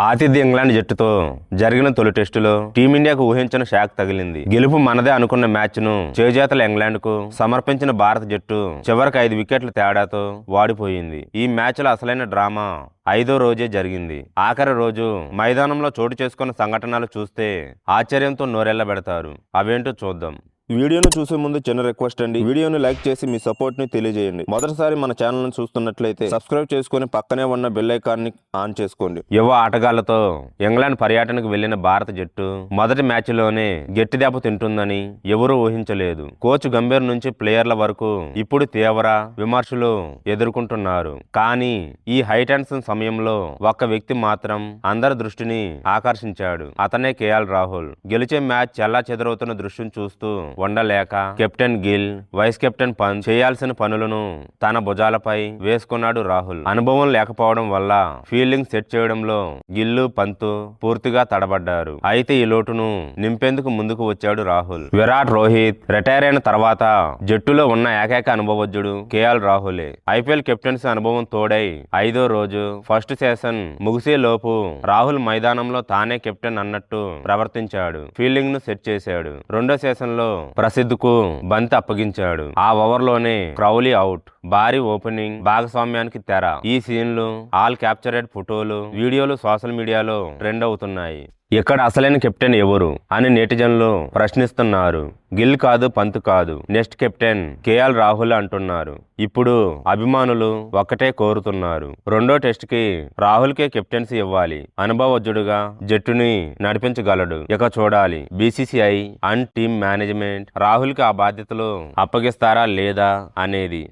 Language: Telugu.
ఆతిథ్య ఇంగ్లాండ్ జట్టుతో జరిగిన తొలి టెస్టులో టీమిండియాకు ఊహించిన షాక్ తగిలింది. గెలుపు మనదే అనుకున్న మ్యాచ్ ను చేజేతల ఇంగ్లాండ్ కు సమర్పించిన భారత జట్టు చివరికి 5 వికెట్ల తేడాతో వాడిపోయింది. ఈ మ్యాచ్ లో అసలైన డ్రామా 5వ రోజే జరిగింది. ఆఖరి రోజు మైదానంలో చోటు చేసుకున్న సంఘటనలు చూస్తే ఆశ్చర్యంతో నోరెళ్లబెడతారు. అవేంటో చూద్దాం. వీడియోను చూసే ముందు చిన్న రిక్వెస్ట్ అండి, వీడియోను లైక్ చేసి మీ సపోర్ట్ ని తెలియజేయండి. మొదటిసారి మన ఛానల్ ను చూస్తున్నట్లయితే సబ్స్క్రైబ్ చేసుకుని పక్కనే ఉన్న బెల్ ఐకాన్ ని ఆన్ చేసుకోండి. యువ ఆటగాళ్లతో ఇంగ్లాండ్ పర్యటనకు వెళ్లిన భారత జట్టు మొదటి మ్యాచ్ లోనే గట్టి దెబ్బ తింటుందని ఎవరూ ఊహించలేదు. కోచ్ గంభీర్ నుంచి ప్లేయర్ల వరకు ఇప్పుడు తీవ్ర విమర్శలు ఎదుర్కొంటున్నారు. కానీ ఈ హై టెన్షన్ సమయంలో ఒక్క వ్యక్తి మాత్రం అందరి దృష్టిని ఆకర్షించాడు. అతనే కేఎల్ రాహుల్. గెలిచే మ్యాచ్ చెల్లా చెదరవుతున్న దృశ్యం చూస్తూ ఉండలేక captain Gill, vice captain Pant చేయాల్సిన పనులను తన భుజాలపై వేసుకున్నాడు రాహుల్. అనుభవం లేకపోవడం వల్ల ఫీల్డింగ్ సెట్ చేయడంలో గిల్లు, పంత్ పూర్తిగా తడబడ్డారు. అయితే ఈ లోటును నింపేందుకు ముందుకు వచ్చాడు రాహుల్. విరాట్, రోహిత్ రిటైర్ అయిన తర్వాత జట్టులో ఉన్న ఏకైక అనుభవజ్ఞుడు కేఎల్ రాహులే. ఐపీఎల్ కెప్టెన్సీ అనుభవం తోడై 5వ రోజు ఫస్ట్ సెషన్ ముగిసే లోపు రాహుల్ మైదానంలో తానే కెప్టెన్ అన్నట్టు ప్రవర్తించాడు. ఫీల్డింగ్ ను సెట్ చేశాడు. రెండో సెషన్ లో ప్రసిద్ధకు బంతి అప్పగించాడు. ఆ ఓవర్లోనే క్రౌలీ అవుట్. భారీ ఓపెనింగ్ భాగస్వామ్యానికి తెర. ఈ సీన్లు, ఆల్ క్యాప్చర్డ్ ఫోటోలు, వీడియోలు సోషల్ మీడియాలో ట్రెండ్ అవుతున్నాయి. ఇక్కడ అసలైన కెప్టెన్ ఎవరు అని నెటిజన్లు ప్రశ్నిస్తున్నారు. గిల్ కాదు, పంత్ కాదు, నెక్స్ట్ కెప్టెన్ కేఎల్ రాహుల్ అంటున్నారు. ఇప్పుడు అభిమానులు ఒక్కటే కోరుతున్నారు, రెండో టెస్ట్ కి రాహుల్ కే కెప్టెన్సీ ఇవ్వాలి. అనుభవజ్ఞుడుగా జట్టుని నడిపించగలడు. ఇక చూడాలి BCCI and team management Rahul కి ఆ బాధ్యతలు అప్పగిస్తారా లేదా అనేది.